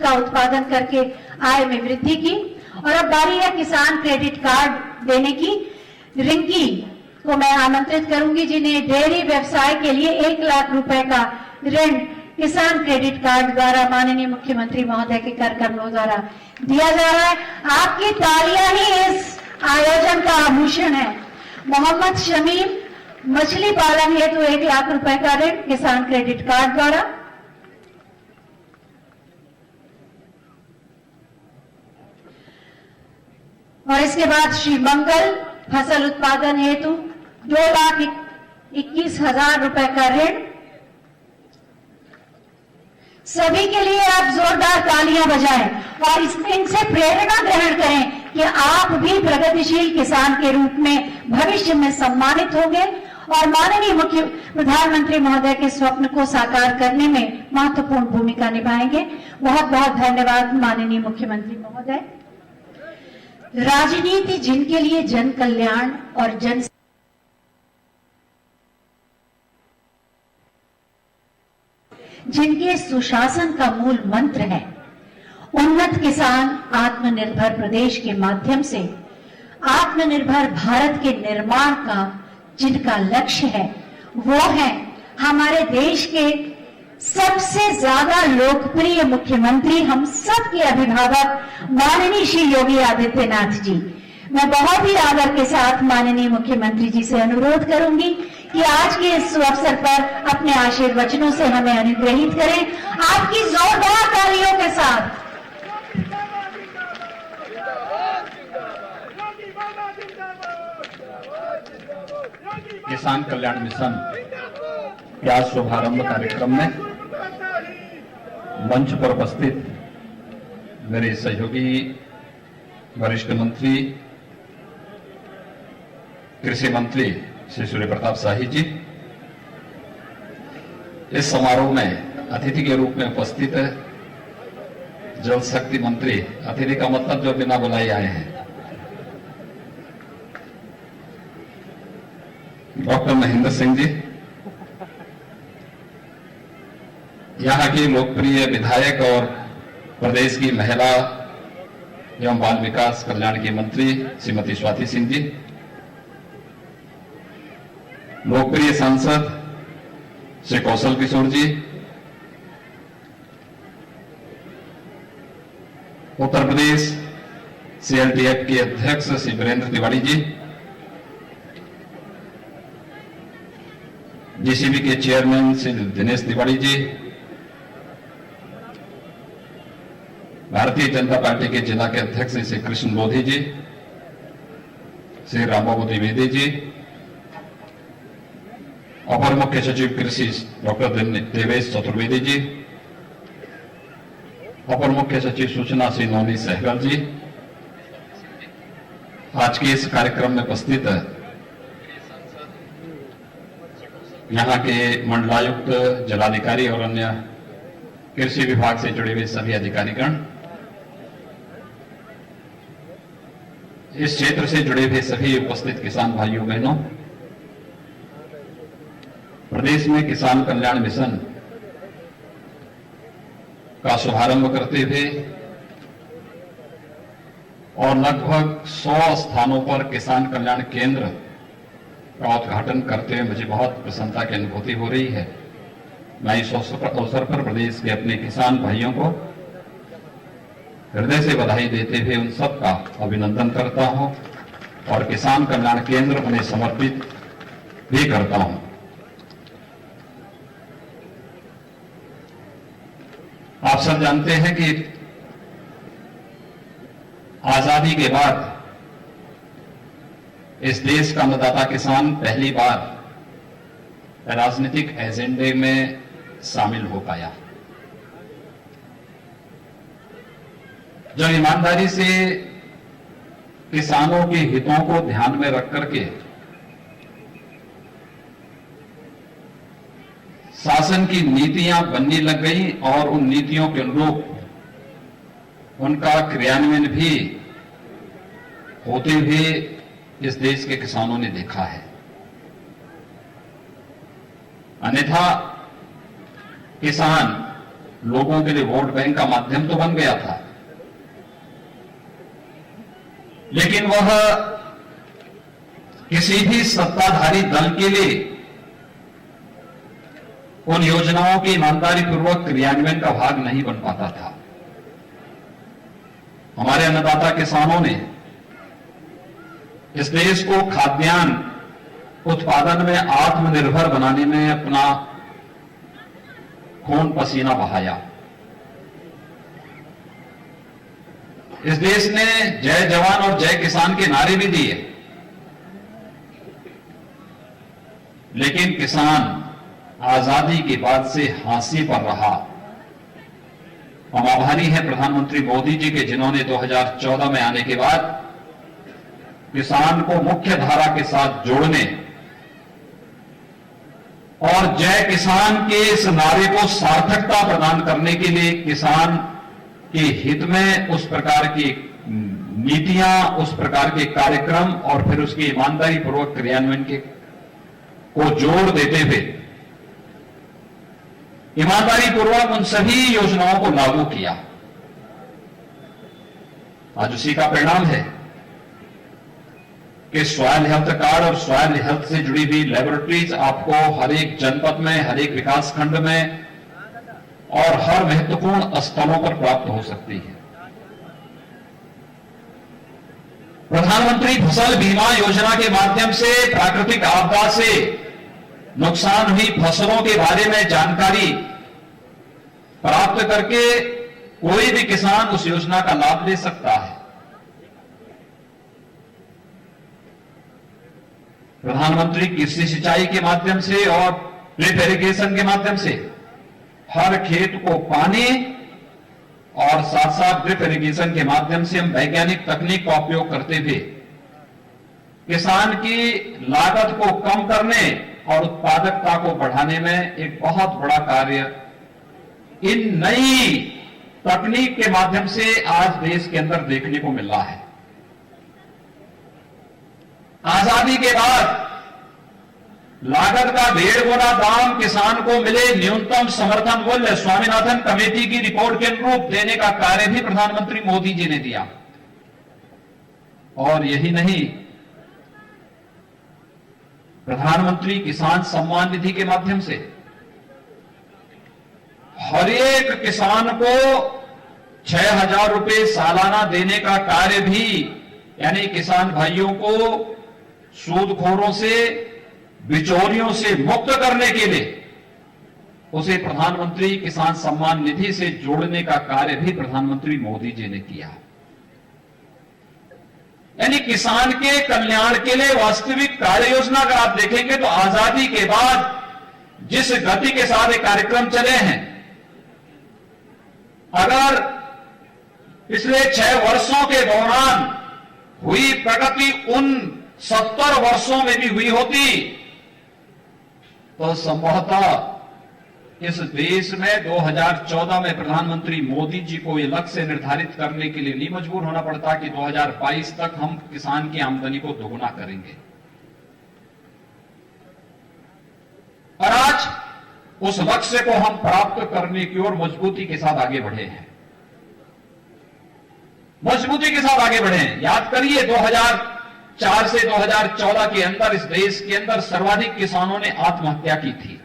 का उत्पादन करके आय में वृद्धि की। और अब बारी है किसान क्रेडिट कार्ड देने की। रिंकी को मैं आमंत्रित करूंगी, जिन्हें डेयरी व्यवसाय के लिए 1 लाख रुपए का ऋण किसान क्रेडिट कार्ड द्वारा माननीय मुख्यमंत्री महोदय के कर कमलों द्वारा दिया जा रहा है। आपकी तालियां ही इस आयोजन का आभूषण है। मोहम्मद शमीम मछली पालन हेतु 1 लाख रुपए का ऋण किसान क्रेडिट कार्ड द्वारा। और इसके बाद श्री मंगल फसल उत्पादन हेतु 2,21,000 रुपए का ऋण। सभी के लिए आप जोरदार तालियां बजाएं और इनसे प्रेरणा ग्रहण करें कि आप भी प्रगतिशील किसान के रूप में भविष्य में सम्मानित होंगे और माननीय मुख्य प्रधानमंत्री महोदय के स्वप्न को साकार करने में महत्वपूर्ण भूमिका निभाएंगे। बहुत बहुत धन्यवाद माननीय मुख्यमंत्री महोदय। राजनीति जिनके लिए जन कल्याण और जन जिनके सुशासन का मूल मंत्र है, उन्नत किसान आत्मनिर्भर प्रदेश के माध्यम से आत्मनिर्भर भारत के निर्माण का जिनका लक्ष्य है, वो है हमारे देश के सबसे ज्यादा लोकप्रिय मुख्यमंत्री, हम सब के अभिभावक माननीय श्री योगी आदित्यनाथ जी। मैं बहुत ही आदर के साथ माननीय मुख्यमंत्री जी से अनुरोध करूंगी कि आज के इस अवसर पर अपने आशीर्वचनों से हमें अनुग्रहित करें। आपकी जोरदार तालियों के साथ। किसान कल्याण मिशन के शुभारंभ कार्यक्रम में मंच पर उपस्थित मेरे सहयोगी वरिष्ठ मंत्री कृषि मंत्री श्री सूर्य प्रताप शाही जी, इस समारोह में अतिथि के रूप में उपस्थित जल शक्ति मंत्री, अतिथि का मतलब जो बिना बुलाए आए हैं, डॉक्टर महेंद्र सिंह जी, यहां की लोकप्रिय विधायक और प्रदेश की महिला एवं बाल विकास कल्याण की मंत्री श्रीमती स्वाति सिंह जी, लोकप्रिय सांसद श्री कौशल किशोर जी, उत्तर प्रदेश सीएलटीएफ के अध्यक्ष श्री वीरेंद्र तिवारी जी, जीसीबी के चेयरमैन श्री दिनेश तिवारी जी, भारतीय जनता पार्टी के जिला के अध्यक्ष श्री कृष्ण बोधी जी, श्री रामबाबू द्विवेदी जी, अपर मुख्य सचिव कृषि डॉक्टर देवेश चतुर्वेदी जी, अपर मुख्य सचिव सूचना श्री नवनीत सहगल जी, आज के इस कार्यक्रम में उपस्थित यहाँ के मंडलायुक्त, जिलाधिकारी और अन्य कृषि विभाग से जुड़े हुए सभी अधिकारीगण, इस क्षेत्र से जुड़े हुए सभी उपस्थित किसान भाइयों बहनों, प्रदेश में किसान कल्याण मिशन का शुभारंभ करते हुए और लगभग 100 स्थानों पर किसान कल्याण केंद्र का उद्घाटन करते हुए मुझे बहुत प्रसन्नता की अनुभूति हो रही है। मैं इस अवसर पर प्रदेश के अपने किसान भाइयों को हृदय से बधाई देते हुए उन सबका अभिनंदन करता हूं और किसान कल्याण केंद्र उन्हें समर्पित भी करता हूं। आप सब जानते हैं कि आजादी के बाद इस देश का अन्नदाता किसान पहली बार राजनीतिक एजेंडे में शामिल हो पाया। जब ईमानदारी से किसानों के हितों को ध्यान में रख करके शासन की नीतियां बनने लग गई और उन नीतियों के अनुरूप उनका क्रियान्वयन भी होते हुए इस देश के किसानों ने देखा है। अन्यथा किसान लोगों के लिए वोट बैंक का माध्यम तो बन गया था, लेकिन वह किसी भी सत्ताधारी दल के लिए उन योजनाओं के ईमानदारी पूर्वक क्रियान्वयन का भाग नहीं बन पाता था। हमारे अन्नदाता किसानों ने इस देश को खाद्यान्न उत्पादन में आत्मनिर्भर बनाने में अपना खून पसीना बहाया। इस देश ने जय जवान और जय किसान के नारे भी दिए, लेकिन किसान आजादी के बाद से हांसी पर रहा। हम आभारी हैं प्रधानमंत्री मोदी जी के, जिन्होंने 2014 में आने के बाद किसान को मुख्य धारा के साथ जोड़ने और जय किसान के इस नारे को सार्थकता प्रदान करने के लिए किसान के हित में उस प्रकार की नीतियां, उस प्रकार के कार्यक्रम और फिर उसके ईमानदारी पूर्वक क्रियान्वयन को जोड़ देते हुए ईमानदारी पूर्वक उन सभी योजनाओं को लागू किया। आज उसी का परिणाम है कि सॉइल हेल्थ कार्ड और सॉइल हेल्थ से जुड़ी हुई लेबोरेटरीज आपको हर एक जनपद में, हर एक विकास खंड में और हर महत्वपूर्ण स्थलों पर प्राप्त हो सकती है। प्रधानमंत्री फसल बीमा योजना के माध्यम से प्राकृतिक आपदा से नुकसान हुई फसलों के बारे में जानकारी प्राप्त करके कोई भी किसान उस योजना का लाभ ले सकता है। प्रधानमंत्री कृषि सिंचाई के माध्यम से और ड्रिप इरिगेशन के माध्यम से हर खेत को पानी और साथ साथ ड्रिप इरिगेशन के माध्यम से हम वैज्ञानिक तकनीक का उपयोग करते हुए किसान की लागत को कम करने और उत्पादकता को बढ़ाने में एक बहुत बड़ा कार्य इन नई तकनीक के माध्यम से आज देश के अंदर देखने को मिल रहा है। आजादी के बाद लागत का 1.5 गुना दाम किसान को मिले, न्यूनतम समर्थन मूल्य स्वामीनाथन कमेटी की रिपोर्ट के अनुरूप देने का कार्य भी प्रधानमंत्री मोदी जी ने दिया। और यही नहीं, प्रधानमंत्री किसान सम्मान निधि के माध्यम से हर एक किसान को 6,000 रुपए सालाना देने का कार्य भी, यानी किसान भाइयों को सूदखोरों से, बिचौलियों से मुक्त करने के लिए उसे प्रधानमंत्री किसान सम्मान निधि से जोड़ने का कार्य भी प्रधानमंत्री मोदी जी ने किया। यानी किसान के कल्याण के लिए वास्तविक कार्य योजना अगर आप देखेंगे तो आजादी के बाद जिस गति के साथ ये कार्यक्रम चले हैं, अगर पिछले 6 वर्षों के दौरान हुई प्रगति उन 70 वर्षों में भी हुई होती तो संभवतः इस देश में 2014 में प्रधानमंत्री मोदी जी को यह लक्ष्य निर्धारित करने के लिए नहीं मजबूर होना पड़ता कि 2022 तक हम किसान की आमदनी को दोगुना करेंगे। और आज उस लक्ष्य को हम प्राप्त करने की ओर मजबूती के साथ आगे बढ़े हैं, मजबूती के साथ आगे बढ़े हैं। याद करिए 2004 से 2014 के अंदर इस देश के अंदर सर्वाधिक किसानों ने आत्महत्या की थी,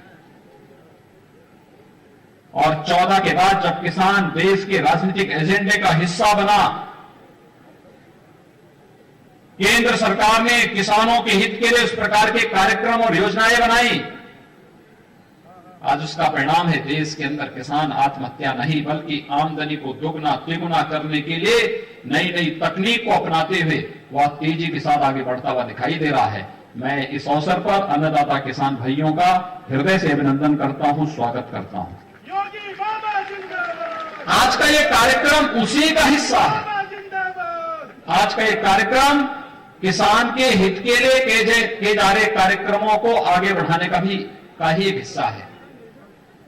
और 14 के बाद जब किसान देश के राजनीतिक एजेंडे का हिस्सा बना, केंद्र सरकार ने किसानों के हित के लिए उस प्रकार के कार्यक्रम और योजनाएं बनाई। आज उसका परिणाम है देश के अंदर किसान आत्महत्या नहीं बल्कि आमदनी को दोगुना तिगुना करने के लिए नई नई तकनीक को अपनाते हुए वह तेजी के साथ आगे बढ़ता हुआ दिखाई दे रहा है। मैं इस अवसर पर अन्नदाता किसान भाइयों का हृदय से अभिनंदन करता हूं, स्वागत करता हूं। आज का ये कार्यक्रम उसी का हिस्सा है। आज का ये कार्यक्रम किसान के हित के लिए किए जा रहे कार्यक्रमों को आगे बढ़ाने का ही एक हिस्सा है।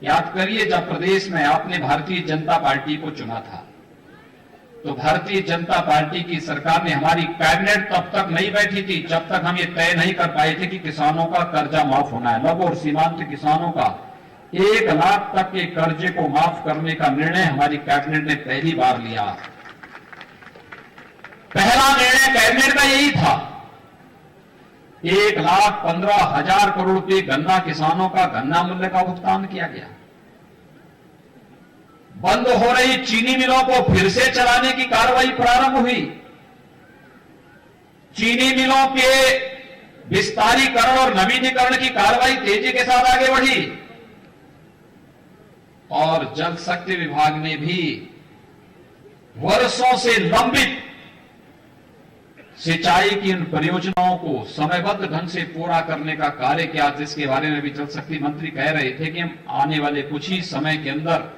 याद करिए जब प्रदेश में आपने भारतीय जनता पार्टी को चुना था तो भारतीय जनता पार्टी की सरकार ने, हमारी कैबिनेट तब तक नहीं बैठी थी जब तक हम ये तय नहीं कर पाए थे कि किसानों का कर्जा माफ होना है। लघु और सीमांत किसानों का 1 लाख तक के कर्जे को माफ करने का निर्णय हमारी कैबिनेट ने पहली बार लिया। पहला निर्णय कैबिनेट का यही था। 1,15,000 करोड़ रुपए गन्ना किसानों का गन्ना मूल्य का भुगतान किया गया। बंद हो रही चीनी मिलों को फिर से चलाने की कार्रवाई प्रारंभ हुई। चीनी मिलों के विस्तारीकरण और नवीनीकरण की कार्रवाई तेजी के साथ आगे बढ़ी और जल शक्ति विभाग ने भी वर्षों से लंबित सिंचाई की इन परियोजनाओं को समयबद्ध ढंग से पूरा करने का कार्य किया, जिसके बारे में भी जल शक्ति मंत्री कह रहे थे कि हम आने वाले कुछ ही समय के अंदर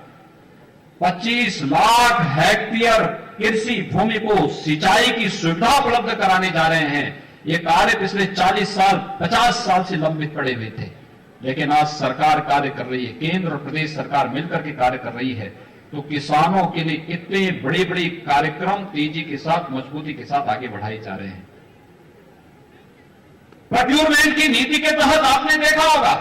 25 लाख हेक्टेयर कृषि भूमि को सिंचाई की सुविधा उपलब्ध कराने जा रहे हैं। ये कार्य पिछले 40 साल 50 साल से लंबित पड़े हुए थे, लेकिन आज सरकार कार्य कर रही है, केंद्र और प्रदेश सरकार मिलकर के कार्य कर रही है। तो किसानों के लिए इतने बड़े बड़े कार्यक्रम तेजी के साथ मजबूती के साथ आगे बढ़ाए जा रहे हैं। प्रोक्योरमेंट की नीति के तहत आपने देखा होगा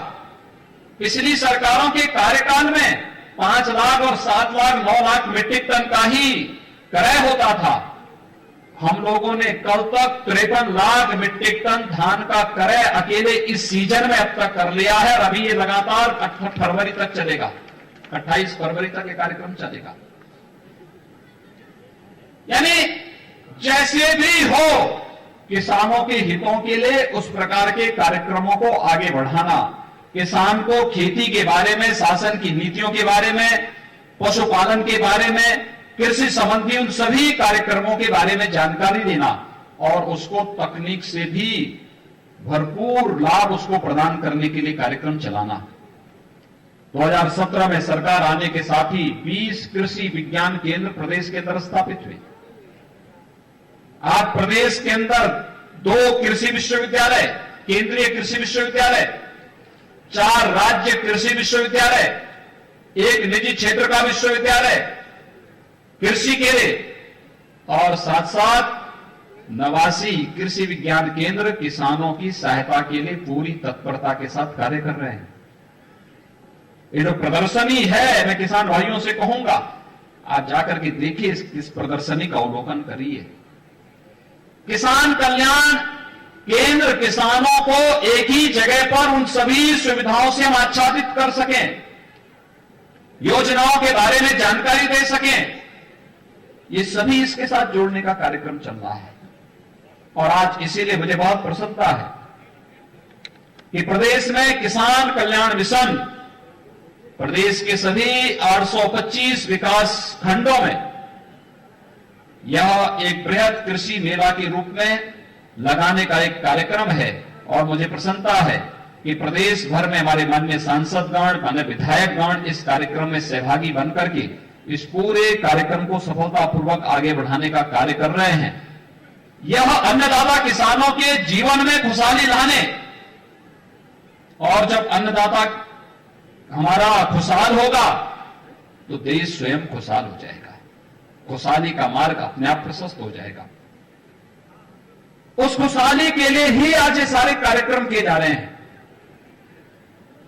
पिछली सरकारों के कार्यकाल में 5 लाख और 7 लाख 9 लाख मीट्रिक टन का ही क्रय होता था। हम लोगों ने कल तक 53 लाख मीट्रिक टन धान का क्रय अकेले इस सीजन में अब तक कर लिया है और अभी ये लगातार 28 फरवरी तक चलेगा, 28 फरवरी तक ये कार्यक्रम चलेगा। यानी जैसे भी हो किसानों के हितों के लिए उस प्रकार के कार्यक्रमों को आगे बढ़ाना, किसान को खेती के बारे में, शासन की नीतियों के बारे में, पशुपालन के बारे में, कृषि संबंधी उन सभी कार्यक्रमों के बारे में जानकारी देना और उसको तकनीक से भी भरपूर लाभ उसको प्रदान करने के लिए कार्यक्रम चलाना। 2017 में सरकार आने के साथ ही 20 कृषि विज्ञान केंद्र प्रदेश के अंदर स्थापित हुए। आज प्रदेश के अंदर 2 कृषि विश्वविद्यालय, केंद्रीय कृषि विश्वविद्यालय, 4 राज्य कृषि विश्वविद्यालय, 1 निजी क्षेत्र का विश्वविद्यालय कृषि के लिए और साथ साथ 89 कृषि विज्ञान केंद्र किसानों की सहायता के लिए पूरी तत्परता के साथ कार्य कर रहे हैं। ये जो प्रदर्शनी है, मैं किसान भाइयों से कहूंगा आप जाकर के देखिए, इस प्रदर्शनी का अवलोकन करिए। किसान कल्याण केंद्र किसानों को एक ही जगह पर उन सभी सुविधाओं से हम आच्छादित कर सकें, योजनाओं के बारे में जानकारी दे सकें, ये सभी इसके साथ जोड़ने का कार्यक्रम चल रहा है। और आज इसीलिए मुझे बहुत प्रसन्नता है कि प्रदेश में किसान कल्याण मिशन प्रदेश के सभी 825 विकास खंडों में यह एक बृहद कृषि मेला के रूप में लगाने का एक कार्यक्रम है। और मुझे प्रसन्नता है कि प्रदेश भर में हमारे माननीय सांसदगण, माननीय विधायकगण इस कार्यक्रम में सहभागी बनकर के इस पूरे कार्यक्रम को सफलतापूर्वक आगे बढ़ाने का कार्य कर रहे हैं। यह अन्नदाता किसानों के जीवन में खुशहाली लाने, और जब अन्नदाता हमारा खुशहाल होगा तो देश स्वयं खुशहाल हो जाएगा, खुशहाली का मार्ग अपने आप प्रशस्त हो जाएगा। उस खुशहाली के लिए ही आज ये सारे कार्यक्रम किए जा रहे हैं।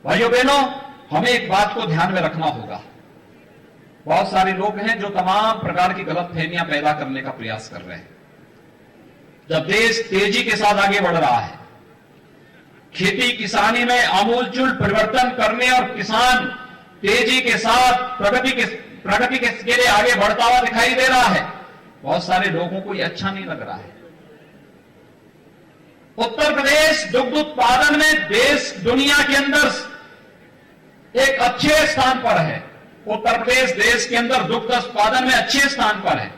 भाइयों बहनों, हमें एक बात को ध्यान में रखना होगा। बहुत सारे लोग हैं जो तमाम प्रकार की गलतफहमियां पैदा करने का प्रयास कर रहे हैं। जब देश तेजी के साथ आगे बढ़ रहा है, खेती किसानी में आमूलचूल परिवर्तन करने और किसान तेजी के साथ प्रगति के लिए आगे बढ़ता हुआ दिखाई दे रहा है, बहुत सारे लोगों को यह अच्छा नहीं लग रहा है। उत्तर प्रदेश दुग्ध उत्पादन में देश दुनिया के अंदर एक अच्छे स्थान पर है। उत्तर प्रदेश देश के अंदर दुग्ध उत्पादन में अच्छे स्थान पर है,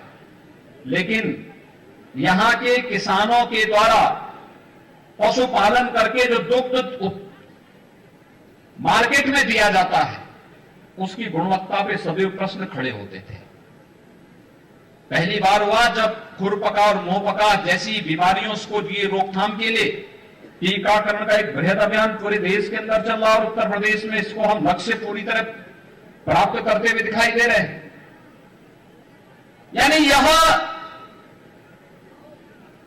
लेकिन यहां के किसानों के द्वारा पशुपालन करके जो दुग्ध मार्केट में दिया जाता है उसकी गुणवत्ता पे सदैव प्रश्न खड़े होते थे। पहली बार हुआ जब खुरपका और मुंहपका जैसी बीमारियों को दिए रोकथाम के लिए टीकाकरण का एक बृहद अभियान पूरे देश के अंदर चल रहा, और उत्तर प्रदेश में इसको हम लक्ष्य पूरी तरह प्राप्त करते हुए दिखाई दे रहे हैं। यानी यह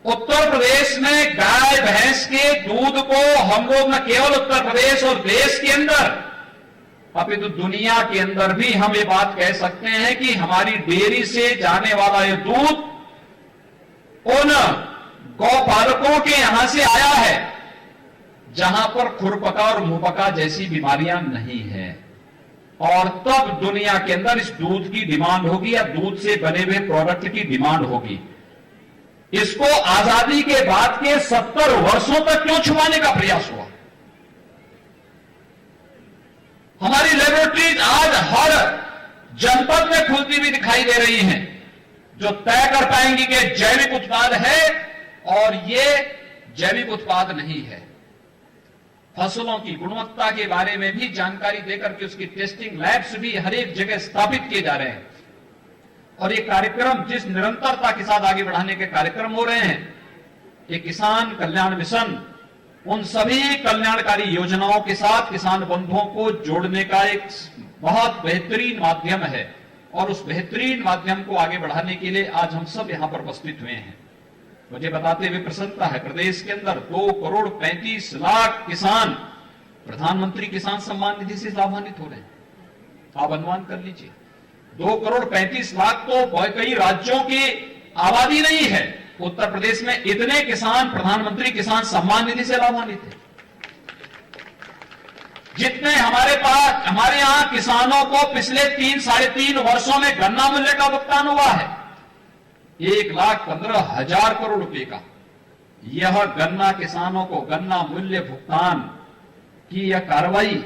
उत्तर प्रदेश में गाय भैंस के दूध को हम लोग न केवल उत्तर प्रदेश और देश के अंदर अपितु दुनिया के अंदर भी हम ये बात कह सकते हैं कि हमारी डेयरी से जाने वाला ये दूध उन गौपालकों के यहां से आया है जहां पर खुरपका और मुंहपका जैसी बीमारियां नहीं है। और तब दुनिया के अंदर इस दूध की डिमांड होगी या दूध से बने हुए प्रोडक्ट की डिमांड होगी। इसको आजादी के बाद के 70 वर्षों तक क्यों छुपाने का प्रयास हुआ? हमारी लेबोरेटरीज आज हर जनपद में खुलती हुई दिखाई दे रही हैं, जो तय कर पाएंगी कि जैविक उत्पाद है और ये जैविक उत्पाद नहीं है। फसलों की गुणवत्ता के बारे में भी जानकारी देकर के उसकी टेस्टिंग लैब्स भी हर एक जगह स्थापित किए जा रहे हैं। और ये कार्यक्रम जिस निरंतरता के साथ आगे बढ़ाने के कार्यक्रम हो रहे हैं, ये किसान कल्याण मिशन उन सभी कल्याणकारी योजनाओं के साथ किसान बंधुओं को जोड़ने का एक बहुत बेहतरीन माध्यम है। और उस बेहतरीन माध्यम को आगे बढ़ाने के लिए आज हम सब यहां पर उपस्थित हुए हैं। मुझे बताते हुए प्रसन्नता है, प्रदेश के अंदर 2,35,00,000 किसान प्रधानमंत्री किसान सम्मान निधि से लाभान्वित हो रहे हैं। आप अनुमान कर लीजिए, 2,35,00,000 तो कई राज्यों की आबादी नहीं है। उत्तर प्रदेश में इतने किसान प्रधानमंत्री किसान सम्मान निधि से लाभान्वित है। जितने हमारे यहां किसानों को पिछले 3-3.5 वर्षों में गन्ना मूल्य का भुगतान हुआ है 1,15,000 करोड़ रुपए का। यह गन्ना किसानों को गन्ना मूल्य भुगतान की यह कार्रवाई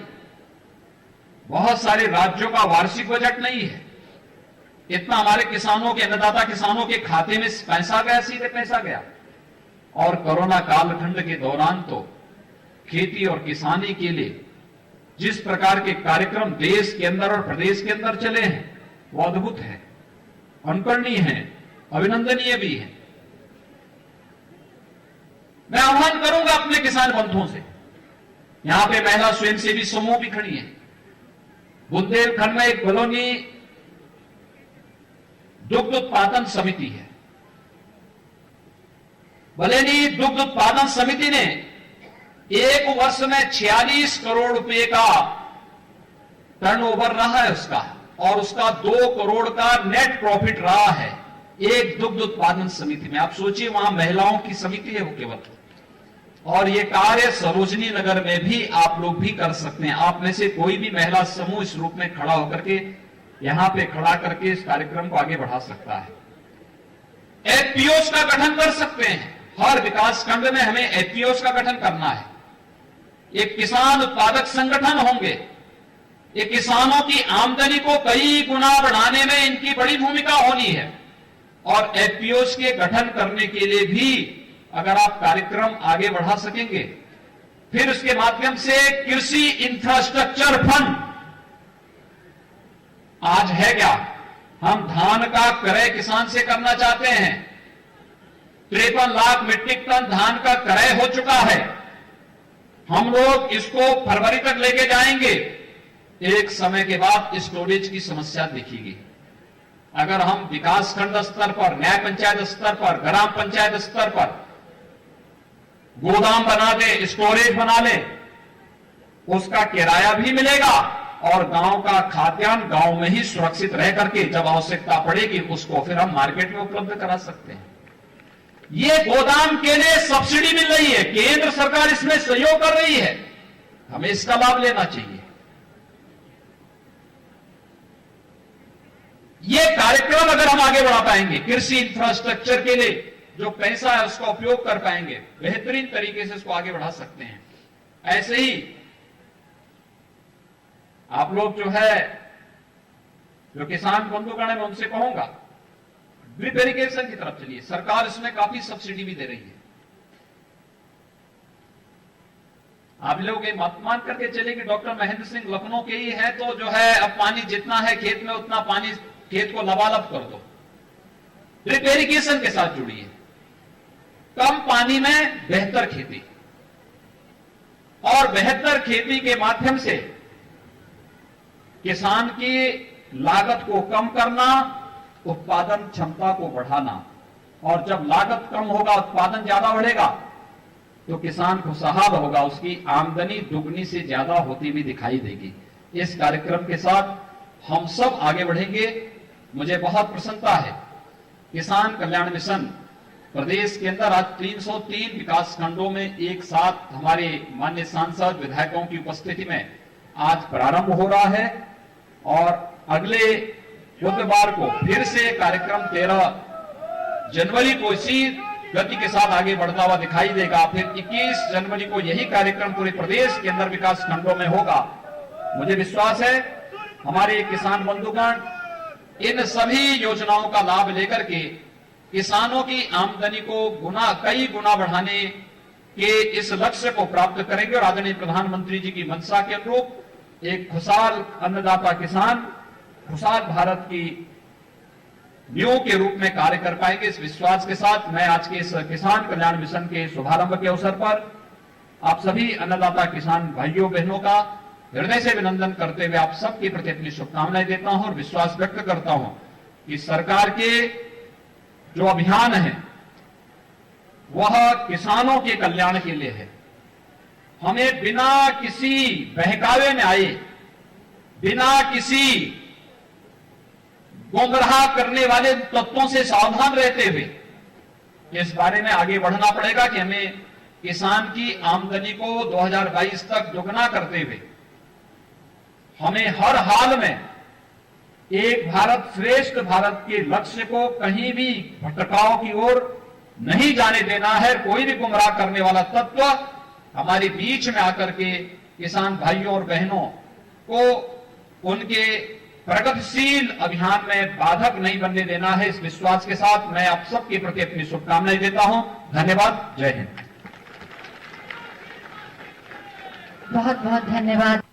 बहुत सारे राज्यों का वार्षिक बजट नहीं है। इतना हमारे किसानों के अन्नदाता किसानों के खाते में पैसा गया, सीधे पैसा गया। और कोरोना कालखंड के दौरान तो खेती और किसानी के लिए जिस प्रकार के कार्यक्रम देश के अंदर और प्रदेश के अंदर चले हैं वो अद्भुत है, अनुकरणीय है, अभिनंदनीय भी है। मैं आह्वान करूंगा अपने किसान बंधुओं से, यहां पे महिला स्वयंसेवी समूह भी खड़ी है। बुंदेलखंड में एक बलौनी दुग्ध उत्पादन समिति है। बलेनी दुग्ध उत्पादन समिति ने एक वर्ष में 46 करोड़ रुपए का टर्नओवर रहा है उसका, और उसका 2 करोड़ का नेट प्रॉफिट रहा है एक दुग्ध उत्पादन समिति में। आप सोचिए, वहां महिलाओं की समिति है वो केवल। और ये कार्य सरोजनी नगर में भी आप लोग भी कर सकते हैं। आप में से कोई भी महिला समूह इस रूप में खड़ा होकर के यहां पे खड़ा करके इस कार्यक्रम को आगे बढ़ा सकता है। एफपीओस का गठन कर सकते हैं। हर विकास खंड में हमें एफपीओस का गठन करना है। एक किसान उत्पादक संगठन होंगे। ये किसानों की आमदनी को कई गुना बढ़ाने में इनकी बड़ी भूमिका होनी है। और एफपीओस के गठन करने के लिए भी अगर आप कार्यक्रम आगे बढ़ा सकेंगे, फिर उसके माध्यम से कृषि इंफ्रास्ट्रक्चर फंड आज है क्या, हम धान का क्रय किसान से करना चाहते हैं। 53 लाख मीट्रिक टन धान का क्रय हो चुका है। हम लोग इसको फरवरी तक लेके जाएंगे। एक समय के बाद स्टोरेज की समस्या दिखेगी। अगर हम विकास खंड स्तर पर, न्याय पंचायत स्तर पर, ग्राम पंचायत स्तर पर गोदाम बना दे, स्टोरेज बना ले, उसका किराया भी मिलेगा और गांव का खाद्यान्न गांव में ही सुरक्षित रह करके जब आवश्यकता पड़ेगी उसको फिर हम मार्केट में उपलब्ध करा सकते हैं। ये गोदाम के लिए सब्सिडी मिल रही है, केंद्र सरकार इसमें सहयोग कर रही है, हमें इसका लाभ लेना चाहिए। ये कार्यक्रम अगर हम आगे बढ़ा पाएंगे, कृषि इंफ्रास्ट्रक्चर के लिए जो पैसा है उसका उपयोग कर पाएंगे, बेहतरीन तरीके से इसको आगे बढ़ा सकते हैं। ऐसे ही आप लोग जो है, जो किसान बंधुगण है, मैं उनसे कहूंगा ड्रिप इरिगेशन की तरफ चलिए। सरकार इसमें काफी सब्सिडी भी दे रही है। आप लोग ये मत मान करके चले कि डॉक्टर महेंद्र सिंह लखनऊ के ही है तो जो है अब पानी जितना है खेत में उतना पानी खेत को लबालब कर दो। ड्रिप इरिगेशन के साथ जुड़िए, कम पानी में बेहतर खेती, और बेहतर खेती के माध्यम से किसान की लागत को कम करना, उत्पादन क्षमता को बढ़ाना। और जब लागत कम होगा, उत्पादन ज्यादा बढ़ेगा तो किसान खुशहाल होगा, उसकी आमदनी दुगनी से ज्यादा होती भी दिखाई देगी। इस कार्यक्रम के साथ हम सब आगे बढ़ेंगे। मुझे बहुत प्रसन्नता है, किसान कल्याण मिशन प्रदेश के अंदर आज 303 विकास खंडों में एक साथ हमारे माननीय सांसद विधायकों की उपस्थिति में आज प्रारंभ हो रहा है और अगले बुधवार को फिर से कार्यक्रम 13 जनवरी को इसी गति के साथ आगे बढ़ता हुआ दिखाई देगा। फिर 21 जनवरी को यही कार्यक्रम पूरे प्रदेश के अंदर विकास खंडों में होगा। मुझे विश्वास है हमारे किसान बंधुगण इन सभी योजनाओं का लाभ लेकर के किसानों की आमदनी को कई गुना बढ़ाने के इस लक्ष्य को प्राप्त करेंगे और आदरणीय प्रधानमंत्री जी की मंशा के अनुरूप एक खुशहाल अन्नदाता किसान, खुशहाल भारत की नींव के रूप में कार्य कर पाएंगे। इस विश्वास के साथ मैं आज के इस किसान कल्याण मिशन के शुभारंभ के अवसर पर आप सभी अन्नदाता किसान भाइयों बहनों का हृदय से अभिनंदन करते हुए आप सबके प्रति अपनी शुभकामनाएं देता हूं और विश्वास व्यक्त करता हूं कि सरकार के जो अभियान है वह किसानों के कल्याण के लिए है। हमें बिना किसी बहकावे में आए, बिना किसी गुमराह करने वाले तत्वों से सावधान रहते हुए इस बारे में आगे बढ़ना पड़ेगा कि हमें किसान की आमदनी को 2022 तक दुगना करते हुए हमें हर हाल में एक भारत श्रेष्ठ भारत के लक्ष्य को कहीं भी भटकाव की ओर नहीं जाने देना है। कोई भी गुमराह करने वाला तत्व हमारे बीच में आकर के किसान भाइयों और बहनों को उनके प्रगतिशील अभियान में बाधक नहीं बनने देना है। इस विश्वास के साथ मैं आप सबके प्रति अपनी शुभकामनाएं देता हूं। धन्यवाद। जय हिंद। बहुत बहुत धन्यवाद।